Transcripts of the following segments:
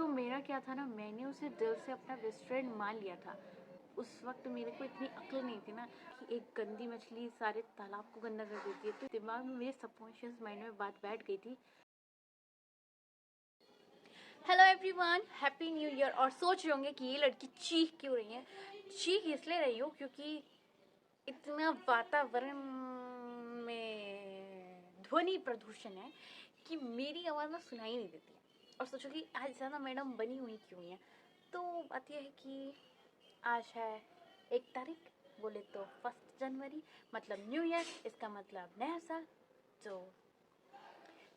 तो मेरा क्या था ना, मैंने उसे दिल से अपना बेस्ट फ्रेंड मान लिया था। उस वक्त मेरे को इतनी अक्ल नहीं थी ना कि एक गंदी मछली सारे तालाब को गंदा कर देती है। तो दिमाग में, मेरे सबकॉन्शियस माइंड में बात बैठ गई थी। Hello everyone, happy new year. और सोच रहे होंगे कि ये लड़की चीख क्यों रही है। चीख इसलिए रही हो क्योंकि इतना वातावरण में ध्वनि प्रदूषण है कि मेरी आवाज़ ना सुनाई नहीं देती है। और सोचो कि आज ज़्यादा मैडम बनी हुई क्यों है। तो बात यह है कि आज है 1 तारीख, बोले तो 1 जनवरी, मतलब न्यू ईयर। इसका मतलब नया साल। तो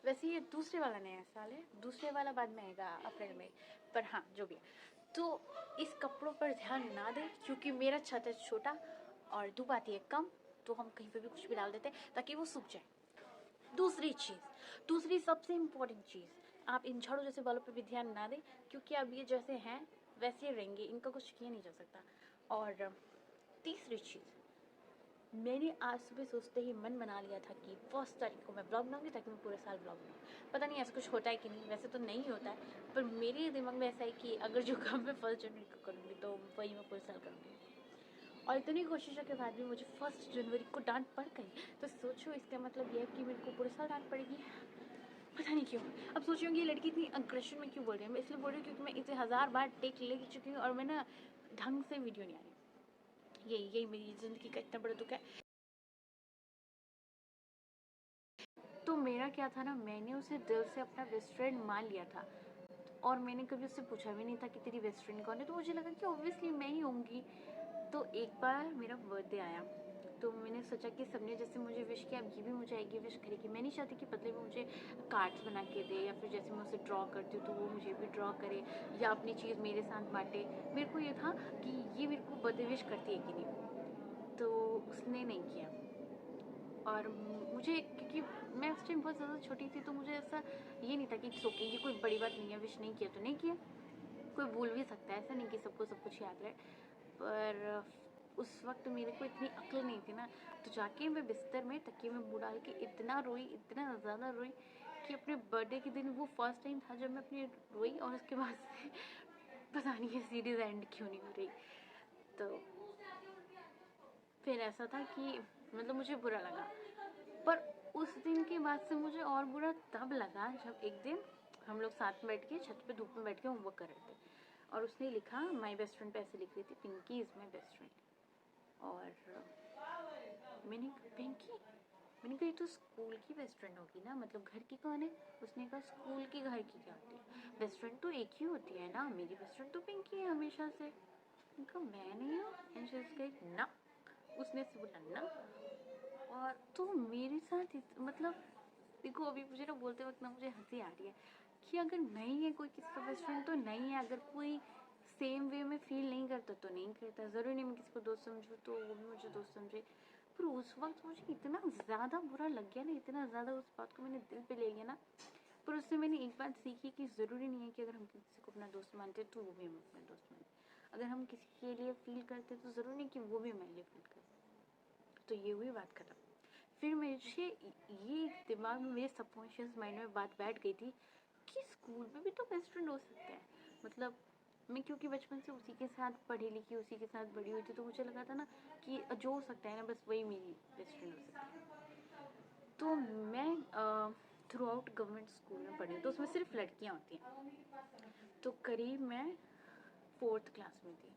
वैसे ये दूसरे वाला नया साल है, दूसरे वाला बाद में आएगा अप्रैल में। पर हाँ, जो भी है, तो इस कपड़ों पर ध्यान ना दें क्योंकि मेरा छत है छोटा और धूप आती है कम। तो हम कहीं पे भी कुछ भी डाल देते हैं ताकि वो सूख जाए। दूसरी सबसे इम्पोर्टेंट चीज़, आप इन झाड़ू जैसे बालों पर भी ध्यान ना दें क्योंकि अब ये जैसे हैं वैसे रहेंगे, इनका कुछ किया नहीं जा सकता। और तीसरी चीज़, मैंने आज सुबह सोचते ही मन बना लिया था कि 1 तारीख को मैं ब्लॉग बनाऊंगी ताकि मैं पूरे साल ब्लॉग बनाऊँ। पता नहीं ऐसा कुछ होता है कि नहीं, वैसे तो नहीं होता है, पर मेरे दिमाग में ऐसा है कि अगर जो काम मैं 1 जनवरी को करूँगी तो वही मैं पूरे साल करूँगी। और इतनी कोशिशों के बाद भी मुझे 1 जनवरी को डांट पड़ गई। तो सोचो, इसका मतलब यह है कि मेरे को पूरे साल डांट पड़ेगी। पता नहीं क्यों। अब सोच रही हूँ ये लड़की इतनी अग्रेशन में क्यों बोल रही है। मैं इसलिए बोल रही हूँ क्योंकि मैं इसे 1000 बार टेक ले चुकी हूँ और मैं ना ढंग से वीडियो नहीं आ रही। यही मेरी ज़िंदगी का इतना बड़ा दुख है। तो मेरा क्या था ना, मैंने उसे दिल से अपना बेस्ट फ्रेंड मान लिया था और मैंने कभी उससे पूछा भी नहीं था कि तेरी बेस्ट फ्रेंड कौन है। तो मुझे लगा कि ऑब्वियसली मैं ही होंगी। तो एक बार मेरा बर्थडे आया तो मैंने सोचा कि सबने जैसे मुझे विश किया, अब ये भी मुझे आएगी विश करेगी। मैं नहीं चाहती कि बदले में मुझे कार्ड्स बना के दे या फिर जैसे मैं उसे ड्रॉ करती हूँ तो वो मुझे भी ड्रॉ करे या अपनी चीज़ मेरे साथ बांटे। मेरे को ये था कि ये मेरे को बर्थडे विश करती है कि नहीं। तो उसने नहीं किया। और मुझे, क्योंकि मैं उस टाइम बहुत ज़्यादा छोटी थी, तो मुझे ऐसा ये नहीं था कि इट्स ओके, ये कोई बड़ी बात नहीं है, विश नहीं किया तो नहीं किया, कोई भूल भी सकता है। ऐसा नहीं कि सबको सब कुछ याद रहे। पर उस वक्त मेरे को इतनी अक्ल नहीं थी ना। तो जाके मैं बिस्तर में तकिए में मुँह डाल के इतना रोई, इतना ज़्यादा रोई कि अपने बर्थडे के दिन वो फर्स्ट टाइम था जब मैं अपनी रोई। और उसके बाद से पता नहीं ये सीरीज़ एंड क्यों नहीं हो रही। तो फिर ऐसा था कि मतलब मुझे बुरा लगा। पर उस दिन के बाद से मुझे और बुरा तब लगा जब एक दिन हम लोग साथ में बैठ के छत पे धूप में बैठ के होमवर्क कर रहे थे और उसने लिखा, माई बेस्ट फ्रेंड पे ऐसे लिख रही थी, Pinky is my best friend. और मैंने कहा ये तो स्कूल की बेस्ट फ्रेंड होगी ना, मतलब घर की कौन है। उसने कहा स्कूल की घर की क्या होती है, बेस्ट फ्रेंड तो एक ही होती है ना, मेरी बेस्ट फ्रेंड तो पिंकी है हमेशा से। उनका मैं नहीं हूँ ना, उसने से बोला ना। और तो मेरे साथ मतलब देखो, अभी मुझे ना बोलते वक्त ना मुझे हंसी आ रही है कि अगर नहीं है कोई किसी का बेस्ट फ्रेंड तो नहीं है, अगर कोई सेम वे में फील नहीं करता तो नहीं करता। ज़रूरी नहीं मैं किसी को दोस्त समझूँ तो वो भी मुझे दोस्त समझे। पर उस वक्त मुझे इतना ज़्यादा बुरा लग गया ना, इतना ज़्यादा उस बात को मैंने दिल पे ले लिया ना। पर उससे मैंने एक बात सीखी कि ज़रूरी नहीं है कि अगर हम किसी को अपना दोस्त मानते तो वो भी हमें अपना दोस्त मानते। अगर हम किसी के लिए फील करते तो ज़रूरी नहीं कि वो भी हमारे लिए फील करे। तो ये हुई बात खत्म। फिर मुझे ये दिमाग में, मेरे सबकॉन्शियस माइंड में बात बैठ गई थी कि स्कूल में भी तो बेस्ट फ्रेंड हो सकते हैं। मतलब मैं क्योंकि बचपन से उसी के साथ पढ़ी लिखी, उसी के साथ बड़ी हुई थी, तो मुझे लगा था ना कि जो हो सकता है ना बस वही मेरी बेस्ट फ्रेंड हो सकती है। तो मैं थ्रू आउट गवर्नमेंट स्कूल में पढ़ी, तो उसमें सिर्फ लड़कियाँ होती हैं। तो करीब मैं 4th क्लास में थी।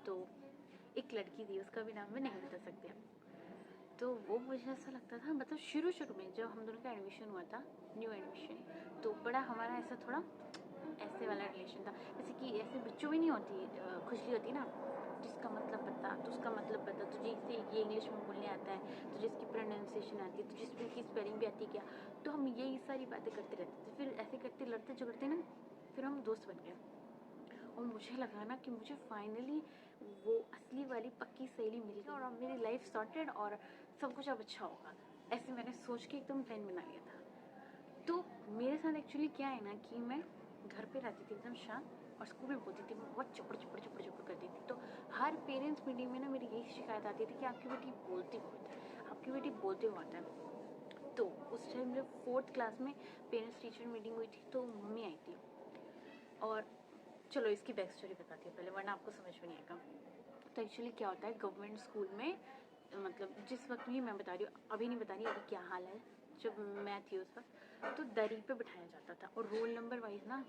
तो एक लड़की थी, उसका भी नाम मैं नहीं बता सकती। तो वो मुझे ऐसा लगता था, मतलब शुरू में जब हम दोनों का एडमिशन हुआ था, न्यू एडमिशन, तो बड़ा हमारा ऐसा थोड़ा ऐसे वाला रिलेशन था, जैसे कि ऐसे बच्चों में नहीं होती खुशली होती ना, जिसका मतलब पता तो उसका मतलब पता, तुझे इसे ये इंग्लिश में बोलने आता है, तुझे इसकी प्रोनाउंसिएशन आती है, तुझे इसकी स्पेलिंग भी आती है क्या। तो हम यही सारी बातें करते रहते थे। फिर ऐसे करते लड़ते झगड़ते ना, फिर हम दोस्त बन गए। और मुझे लगा ना कि मुझे फाइनली वो असली वाली पक्की सहेली मिल गई और अब मेरी लाइफ सॉर्टेड और सब कुछ अब अच्छा होगा। ऐसे मैंने सोच के एकदम प्लान बना लिया था। तो मेरे साथ एक्चुअली क्या है ना कि मैं घर पे रहती थी एकदम शांत और स्कूल में बोलती थी, मैं बहुत चपड़ करती थी। तो हर पेरेंट्स मीटिंग में ना मेरी यही शिकायत आती थी कि आपकी बेटी बोलती बहुत है, आपकी बेटी बोलती बहुत है। तो उस टाइम जब 4th क्लास में पेरेंट्स टीचर मीटिंग हुई थी तो मम्मी आई थी और चलो इसकी बैक स्टोरी बताती हूँ पहले, वरना आपको समझ में नहीं आएगा। तो एक्चुअली क्या होता है गवर्नमेंट स्कूल में, मतलब जिस वक्त भी मैं बता रही हूँ, अभी नहीं बता रही अभी क्या हाल है, जब मैं थी उस वक्त तो दरी पे बिठाया जाता था और रोल नंबर वाइज ना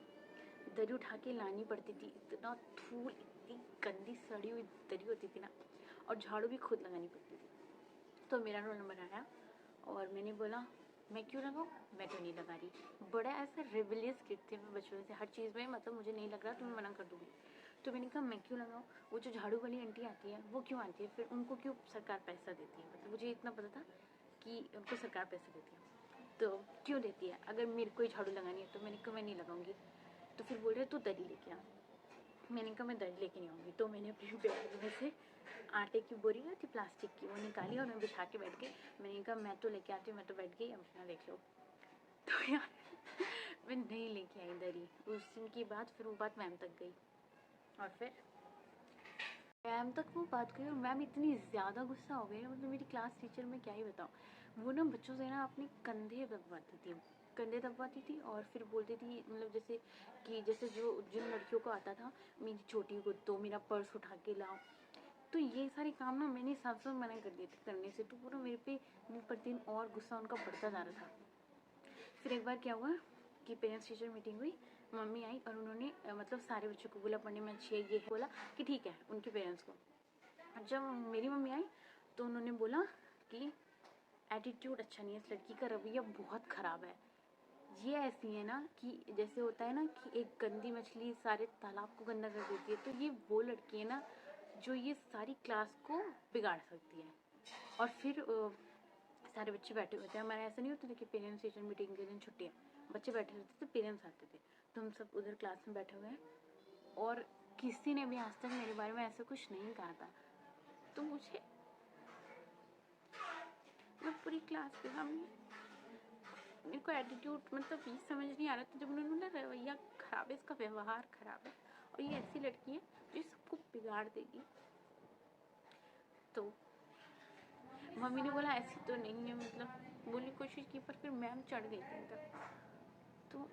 दरी उठा के लानी पड़ती थी। इतना धूल, इतनी गंदी सड़ी हुई दरी होती थी ना, और झाड़ू भी खुद लगानी पड़ती थी। तो मेरा रोल नंबर आया और मैंने बोला मैं क्यों लगाऊँ, मैं तो नहीं लगा रही। बड़ा ऐसा रिविलियस किड थी मैं बचपन से, हर चीज़ में मतलब मुझे नहीं लग रहा तो मैं मना कर दूँगी। तो मैंने कहा मैं क्यों लगाऊँ, वो जो झाड़ू वाली आंटी आती है वो क्यों आती है, फिर उनको क्यों सरकार पैसा देती है, मतलब मुझे इतना पता था कि उनको सरकार पैसा देती है तो क्यों देती है, अगर मेरे को ही झाड़ू लगानी है। तो मैंने कहा मैं नहीं लगाऊंगी। तो फिर बोल रहे तू दरी लेके आ। मैंने कहा मैं दरी लेके नहीं आऊँगी। तो मैंने अपने बैग में से आटे की बोरी थी प्लास्टिक की, वो निकाली और मैं बिछा के बैठ गई। मैंने कहा मैं तो लेके आती हूँ, मैं तो बैठ गई, अब अपना देख लो। तो यार मैं नहीं लेके आई दरी। उस दिन की बात, फिर वो बात मैम तक गई और फिर मैम तक वो बात गई और मैम इतनी ज़्यादा गुस्सा हो गई, मतलब मेरी क्लास टीचर मैं क्या ही बताऊँ। वो ना बच्चों से ना अपने कंधे दबवाती थी और फिर बोलती थी, मतलब जैसे कि जैसे जो जिन लड़कियों को आता था मेरी छोटी को तो मेरा पर्स उठा के लाओ, तो ये सारे काम ना मैंने साफ साफ मना कर दिए थे करने से। तो पूरा मेरे पे दिन पर दिन और गुस्सा उनका बढ़ता जा रहा था। फिर एक बार क्या हुआ कि पेरेंट्स टीचर मीटिंग हुई, मम्मी आई और उन्होंने मतलब सारे बच्चों को बोला पढ़ने में अच्छी है, ये है, बोला कि ठीक है उनके पेरेंट्स को। जब मेरी मम्मी आई तो उन्होंने बोला कि एटीट्यूड अच्छा नहीं है, इस लड़की का रवैया बहुत ख़राब है। ये ऐसी है ना कि जैसे होता है ना कि एक गंदी मछली सारे तालाब को गंदा कर देती है, तो ये वो लड़की है ना जो ये सारी क्लास को बिगाड़ सकती है। और फिर सारे बच्चे बैठे हुए थे, हमारे ऐसा नहीं होता था कि पेरेंट्स टीचर मीटिंग के दिन छुट्टी है, बच्चे बैठे रहते थे, पेरेंट्स आते थे, तो हम सब उधर क्लास में बैठे हुए हैं और किसी ने भी आज तक मेरे बारे में ऐसा कुछ नहीं कहा था। तो मुझे मैं पूरी क्लास के सामने मेरे को एटीट्यूड मतलब ये समझ नहीं आ रहा था, जब उन्होंने बोला रवैया खराब है, इसका व्यवहार खराब है और ये ऐसी लड़की है जो सबको बिगाड़ देगी। तो मम्मी ने बोला ऐसी तो नहीं है, मतलब बोलने की कोशिश की, पर फिर मैम चढ़ गई थी तक। तो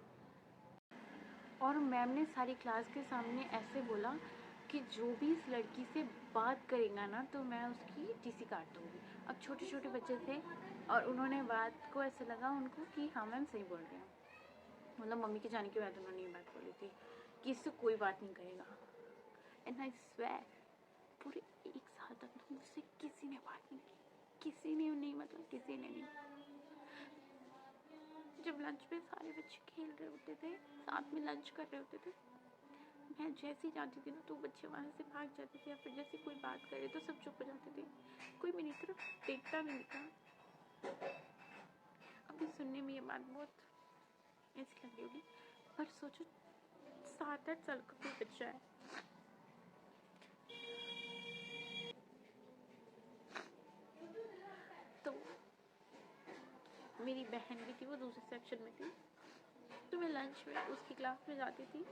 और मैम ने सारी क्लास के सामने ऐसे बोला कि जो भी इस लड़की से बात करेगा ना तो मैं उसकी टीसी काट दूँगी। अब छोटे छोटे बच्चे थे और उन्होंने बात को ऐसे लगा उनको कि हाँ मैम सही बोल रहे हैं, मतलब मम्मी के जाने के बाद उन्होंने ये बात बोली थी कि इससे कोई बात नहीं करेगा। एंड आई स्वेयर पूरे 1 साल तक तो मुझसे किसी ने बात नहीं की, किसी ने नहीं, मतलब किसी ने नहीं। जब लंच में सारे बच्चे खेल रहे होते थे, साथ में लंच कर रहे होते थे, मैं जैसे ही जाती थी ना तो बच्चे वहाँ से भाग जाते थे, या फिर जैसे कोई बात करे तो सब चुप हो जाते थे, कोई मेरी तरफ देखता भी नहीं था। अभी सुनने में ये बात बहुत ऐसी लग रही होगी, पर सोचो 7-8 साल का कोई बच्चा है। तो मेरी बहन भी थी, वो दूसरे सेक्शन में थी, तो मैं लंच में उसकी क्लास में जाती थी,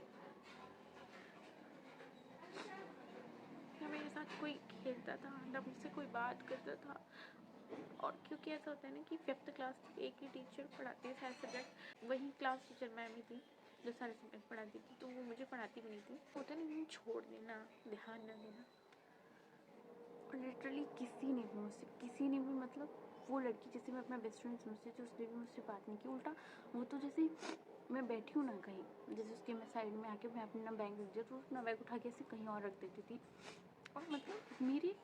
ना मेरे साथ कोई खेलता था ना मुझसे कोई बात करता था। और क्योंकि ऐसा होता है ना कि 5th क्लास तक एक ही टीचर पढ़ाती है सारे सब्जेक्ट, वही क्लास टीचर मैम ही थी जो सारे सब्जेक्ट पढ़ाती थी, तो वो मुझे पढ़ाती भी नहीं थी। होता नहीं छोड़ देना, ध्यान न देना। और लिटरली किसी ने भी मुझसे, किसी ने भी, मतलब वो लड़की जैसे मैं अपना बेस्ट फ्रेंड समझती थी, उसने भी मुझसे बात नहीं की। उल्टा वो तो जैसे मैं बैठी हूँ ना कहीं, जैसे उसके मैं साइड में आके मैं अपना बैग रख दिया तो अपना बैग उठा के ऐसे कहीं और रख देती थी। और मतलब मेरे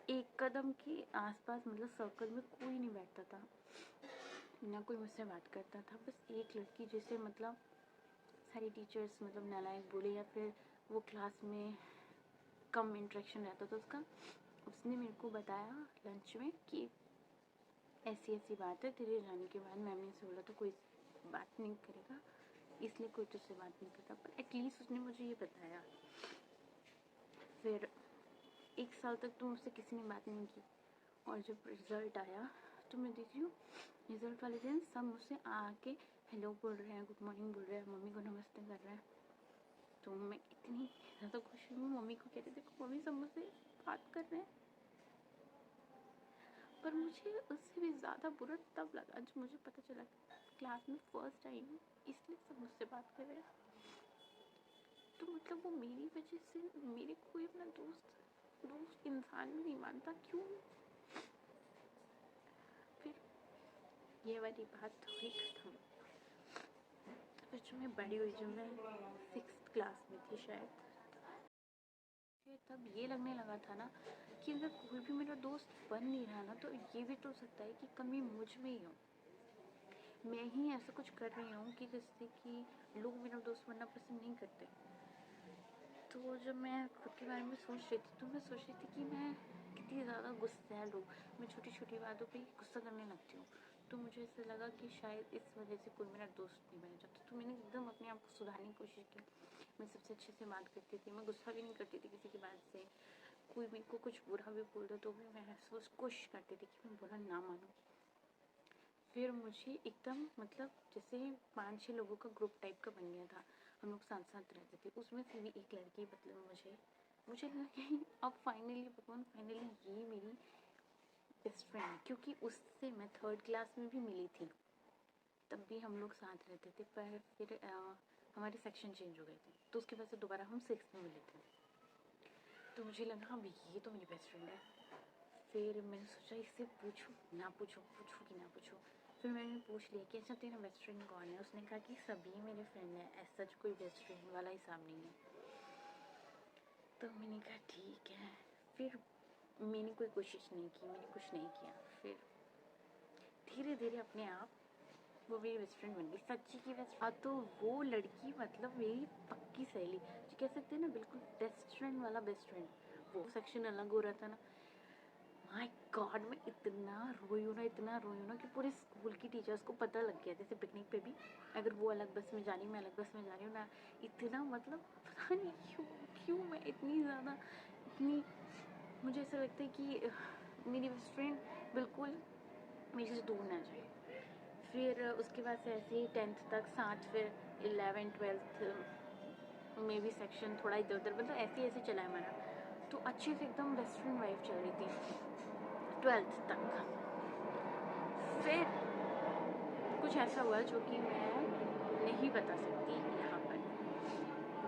एक कदम के आसपास मतलब सर्कल में कोई नहीं बैठता था, ना कोई मुझसे बात करता था। बस एक लड़की जैसे मतलब सारी टीचर्स मतलब नालायक बोले या फिर वो क्लास में कम इंटरेक्शन रहता था उसका, उसने मेरे को बताया लंच में कि ऐसी ऐसी बात है, तेरे जाने के बाद मैम ने से बोला तो कोई बात नहीं करेगा, इसलिए कोई तुझसे बात नहीं करता। पर एटलीस्ट उसने मुझे ये बताया। फिर 1 साल तक तो मुझसे किसी ने बात नहीं की, और जब रिज़ल्ट आया तो मैं देख रही हूँ रिज़ल्ट वाले दिन सब मुझसे आके हेलो बोल रहे हैं, गुड मॉर्निंग बोल रहे हैं, मम्मी को नमस्ते कर रहे हैं। तो मैं इतनी ज़्यादा खुश हुई, मम्मी को कहती देखो मम्मी सब मुझसे बात कर रहे हैं। पर मुझे उससे भी ज़्यादा बुरा तब लगा जब मुझे पता चला कि क्लास में फर्स्ट आई हूँ, इसलिए सब मुझसे बात कर रहे हैं। तो मतलब वो मेरी वजह से मेरे को कोई अपना दोस्त इंसान भी नहीं मानता, क्यों? फिर ये वाली बात हुई खत्म। फिर जो मैं बड़ी हुई, जो मैं 6th क्लास में थी शायद, फिर तब ये लगने लगा था ना कि अगर कोई भी मेरा दोस्त बन नहीं रहा ना, तो ये भी तो हो सकता है कि कमी मुझ में ही हो। मैं ही ऐसा कुछ कर रही हूँ कि जिससे कि लोग मेरा दोस्त बनना पसंद नहीं करते। तो जब मैं खुद के बारे में सोच रही थी, तो मैं सोच रही थी कि मैं कितनी ज़्यादा गुस्सैल हूँ। मैं छोटी छोटी बातों पे गुस्सा करने लगती हूँ। तो मुझे ऐसा लगा कि शायद इस वजह से कोई मेरा दोस्त नहीं बन जाता। तो मैंने एकदम अपने आप को सुधारने की कोशिश की। मैं सबसे अच्छे से बात करती थी, मैं गुस्सा भी नहीं करती थी किसी की बात से। कोई मेरे को कुछ बुरा भी बोल दो तो भी मैं कोशिश करती थी कि मैं बुरा ना मानूँ। फिर मुझे एकदम मतलब जैसे 5-6 लोगों का ग्रुप टाइप का बन गया था। हम लोग साथ साथ रहते थे। उसमें से भी एक लड़की मतलब मुझे लगा कि अब फाइनली ये मेरी बेस्ट फ्रेंड है, क्योंकि उससे मैं 3rd क्लास में भी मिली थी। तब भी हम लोग साथ रहते थे, पर फिर हमारे सेक्शन चेंज हो गए थे, तो उसके बाद से दोबारा हम 6th में मिले थे। तो मुझे लगा अब ये तो मेरी बेस्ट फ्रेंड है। फिर मैंने सोचा इससे पूछूं कि ना पूछूं। फिर मैंने पूछ लिया कि अच्छा तेरा बेस्ट फ्रेंड कौन है? उसने कहा कि सभी मेरे फ्रेंड हैं, ऐसा कोई बेस्ट फ्रेंड वाला हिसाब नहीं है। तो मैंने कहा ठीक है। फिर मैंने कोई कोशिश नहीं की, मैंने कुछ नहीं किया। फिर धीरे धीरे अपने आप वो मेरी बेस्ट फ्रेंड बन गई, सच्ची की बेस्ट फ्रेंड। तो वो लड़की मतलब मेरी पक्की सहेली, जो कह सकते हैं ना, बिल्कुल बेस्ट फ्रेंड वाला बेस्ट फ्रेंड। वो सेक्शन अलग हो रहा था ना, माय गॉड, मैं इतना रोई हूँ ना कि पूरे स्कूल की टीचर्स को पता लग गया। जैसे पिकनिक पे भी अगर वो अलग बस में जा रही, मैं अलग बस में जा रही हूँ ना, इतना मतलब पता नहीं क्यों मैं इतनी मुझे ऐसा लगता है कि मेरी बेस्ट फ्रेंड बिल्कुल मेरे से दूर ना जाए। फिर उसके बाद से ऐसे ही 10th तक साथ, फिर 11th-12th में भी सेक्शन थोड़ा इधर उधर, मतलब ऐसे चला है हमारा। तो अच्छे से एकदम बेस्ट फ्रेंड वाइफ चल रही थी 12th तक। फिर कुछ ऐसा हुआ जो कि मैं नहीं बता सकती यहाँ पर,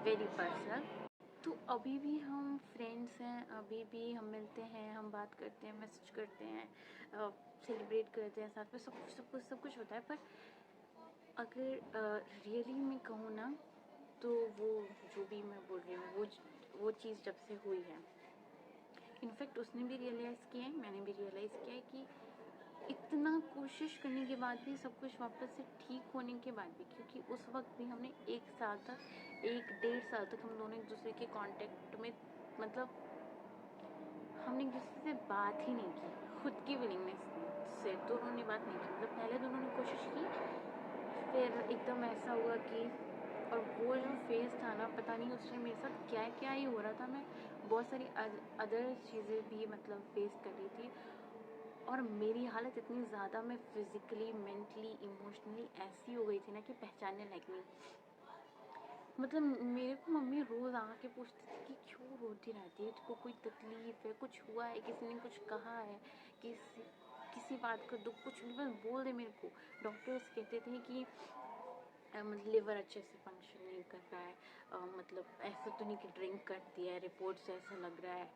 वेरी पर्सनल। तो अभी भी हम फ्रेंड्स हैं, अभी भी हम मिलते हैं, हम बात करते हैं, मैसेज करते हैं, सेलिब्रेट करते हैं साथ में, सब कुछ होता है। पर अगर रियली मैं कहूँ ना, तो वो जो भी मैं बोल रही हूँ वो चीज़ जब से हुई है, इनफैक्ट उसने भी रियलाइज़ किया है, मैंने भी रियलाइज़ किया है कि इतना कोशिश करने के बाद भी, सब कुछ वापस से ठीक होने के बाद भी, क्योंकि उस वक्त भी हमने 1-1.5 साल तक हम दोनों एक दूसरे के कांटेक्ट में, मतलब हमने एक दूसरे से बात ही नहीं की। खुद की विलिंगनेस से दोनों ने बात नहीं की। मतलब पहले दोनों ने कोशिश की, फिर एकदम ऐसा हुआ कि, और वो जो फेज़ था ना, पता नहीं उस टाइम मेरे साथ क्या ही हो रहा था। मैं बहुत सारी अदर चीज़ें भी मतलब फेस कर रही थी, और मेरी हालत इतनी ज़्यादा, मैं फिज़िकली, मेंटली, इमोशनली ऐसी हो गई थी ना कि पहचानने लायक नहीं। मतलब मेरे को मम्मी रोज़ आके पूछती थी कि क्यों रोती रहती है, तुमको कोई तकलीफ़ है, कुछ हुआ है, किसी ने कुछ कहा है, किसी बात का दुख, कुछ भी बस बोल दे मेरे को। डॉक्टर्स कहते थे कि मतलब लिवर अच्छे से फंक्शन नहीं कर रहा है, मतलब ऐसा तो नहीं कि ड्रिंक करती है, रिपोर्ट से ऐसा लग रहा है,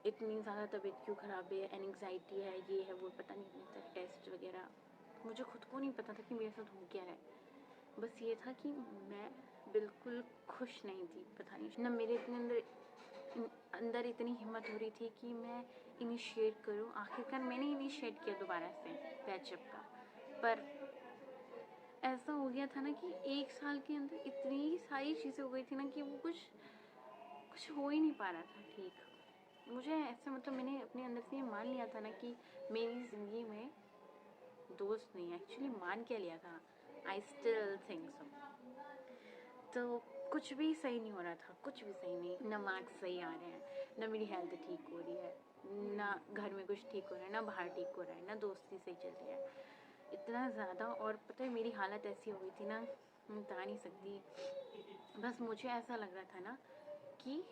इतनी ज़्यादा तबीयत क्यों ख़राब है, एंग्जाइटी है, ये है वो, पता नहीं इतने सारे टेस्ट वगैरह। मुझे खुद को नहीं पता था कि मेरे साथ हो क्या है। बस ये था कि मैं बिल्कुल खुश नहीं थी, पता नहीं ना मेरे इतने अंदर इतनी हिम्मत हो रही थी कि मैं इनिशिएट करूं। आखिरकार मैंने इनिशिएट किया दोबारा से पैचअप का। पर ऐसा हो गया था ना कि 1 साल के अंदर इतनी सारी चीज़ें हो गई थी ना कि वो कुछ हो ही नहीं पा रहा था ठीक। मुझे ऐसे मतलब मैंने अपने अंदर से ये मान लिया था ना कि मेरी ज़िंदगी में दोस्त नहीं है। एक्चुअली मान क्या लिया था, आई स्टिल थिंक सो। तो कुछ भी सही नहीं हो रहा था, कुछ भी सही नहीं, ना मार्क्स सही आ रहे हैं, ना मेरी हेल्थ ठीक हो रही है, ना घर में कुछ ठीक हो रहा है, ना बाहर ठीक हो रहा है, ना दोस्ती सही चल रही है, इतना ज़्यादा। और पता है मेरी हालत ऐसी हो गई थी ना, मैं बता नहीं सकती। बस मुझे ऐसा लग रहा था ना कि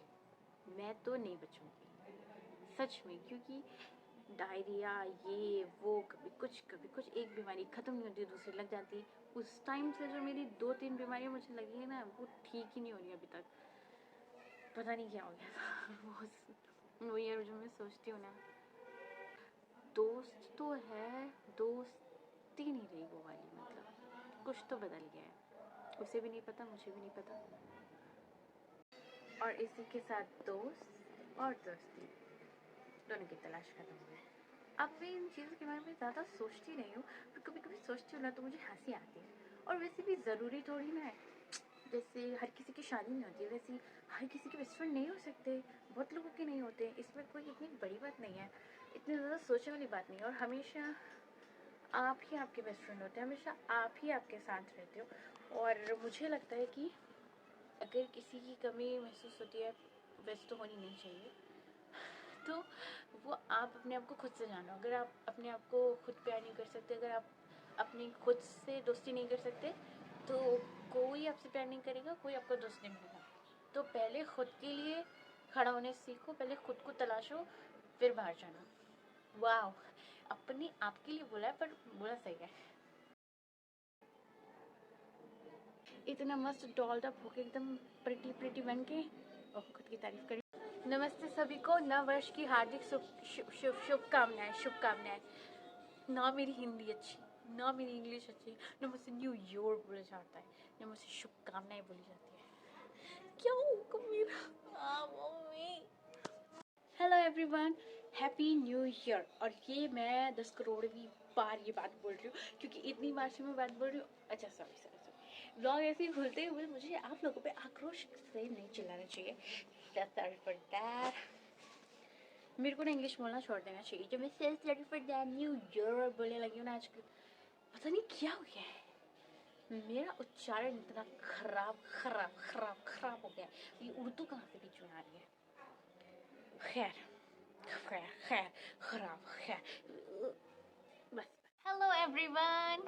मैं तो नहीं बचूंगी सच में, क्योंकि डायरिया, ये वो, कभी कुछ एक बीमारी ख़त्म नहीं होती, दूसरी लग जाती। उस टाइम से जो मेरी 2-3 बीमारियाँ मुझे लगी है ना, वो ठीक ही नहीं हो रही अभी तक। पता नहीं क्या हो गया था वो यार जो मैं सोचती हूँ ना, दोस्त तो है, दोस्ती नहीं रही वो वाली, मतलब कुछ तो बदल गया है, उसे भी नहीं पता, मुझे भी नहीं पता। और इसी के साथ दोस्त और दोस्ती दोनों की तलाश खत्म हो गई। अब मैं इन चीज़ों के बारे में ज़्यादा सोचती नहीं हूँ, पर कभी कभी सोचती हूँ ना तो मुझे हंसी आती है। और वैसे भी ज़रूरी थोड़ी ना है, जैसे हर किसी की शादी नहीं होती है वैसे हर किसी के बेस्ट फ्रेंड नहीं हो सकते, बहुत लोगों के नहीं होते, इसमें कोई इतनी बड़ी बात नहीं है, इतनी ज़्यादा सोचने वाली बात नहीं है। और हमेशा आप ही आपके बेस्ट फ्रेंड होते हैं, हमेशा आप ही आपके साथ रहते हो। और मुझे लगता है कि अगर किसी की कमी महसूस होती है, वैसे तो होनी नहीं चाहिए, तो वो आप अपने आप को खुद से जानो। अगर आप अपने आप को खुद प्यार नहीं कर सकते, अगर आप अपनी खुद से दोस्ती नहीं कर सकते, तो कोई आपसे प्यार नहीं करेगा, कोई आपका दोस्त नहीं मिलेगा। तो पहले खुद के लिए खड़ा होने सीखो, पहले खुद को तलाशो, फिर बाहर जाना। वाह, अपने आप के लिए बोला है, पर बोला सही है। इतना मस्त डॉल्ड अप होके एकदम प्रिटी प्रिटी बन के, और खुद की तारीफ करी। नमस्ते सभी को, नव वर्ष की हार्दिक शुभकामनाएं। शुभकामनाएं। ना मेरी हिंदी अच्छी, ना मेरी इंग्लिश अच्छी, ना मुझसे न्यू ईयर बोला जाता है, ना मुझसे शुभकामनाएं बोली जाती है। क्या होगा मेरा? Hello everyone, happy new year. और ये मैं 10 करोड़वीं बार ये बात बोल रही हूँ, क्योंकि इतनी बार से मैं बात बोल रही हूँ। अच्छा सॉरी सॉरी सॉरी, ब्लॉग ऐसे ही खुलते हुए मुझे आप लोगों पे आक्रोश से नहीं चिल्लाना चाहिए। Sorry for that. मेरे को ना इंग्लिश बोलना छोड़ देना चाहिए। जब मैं sorry for that new year बोलने लगी हूँ ना आजकल, पता नहीं क्या हो गया है, मेरा उच्चारण इतना खराब खराब खराब खराब हो गया है। ये उर्दू कहाँ से बीच में आ रही है? खैर खैर खैर खराब खैर, बस। हेलो एवरीवन,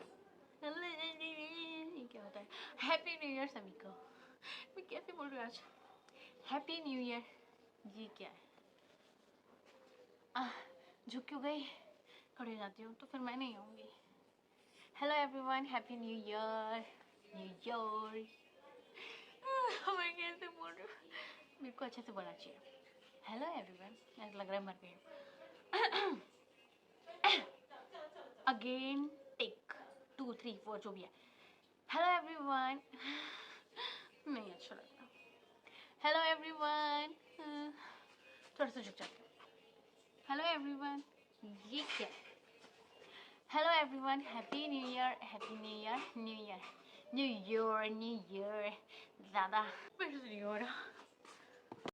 ये क्या होता है? हैप्पी न्यू ईयर सभी को। मैं कैसे बोल रही हूँ आज? Happy new year. ये क्या है? झुक क्यों गई? खड़ी हो जाती हूँ तो फिर मैं नहीं आऊँगी। Hello everyone, happy new year. New year. मैं कैसे बोल रही हूँ? मेरे को अच्छे से बोलना चाहिए। हेलो एवरीवन, ऐसा लग रहा है मर गई हूँ। अगेन टेक 2 3 4 जो भी है। Hello everyone. नहीं अच्छा लग रहा। Hello everyone. थोड़ा सा झुक जाते हैं। Hello everyone. ये क्या है? Hello everyone, happy new year. Happy new year. New year new year new year. ज़्यादा मेरे से नहीं हो रहा।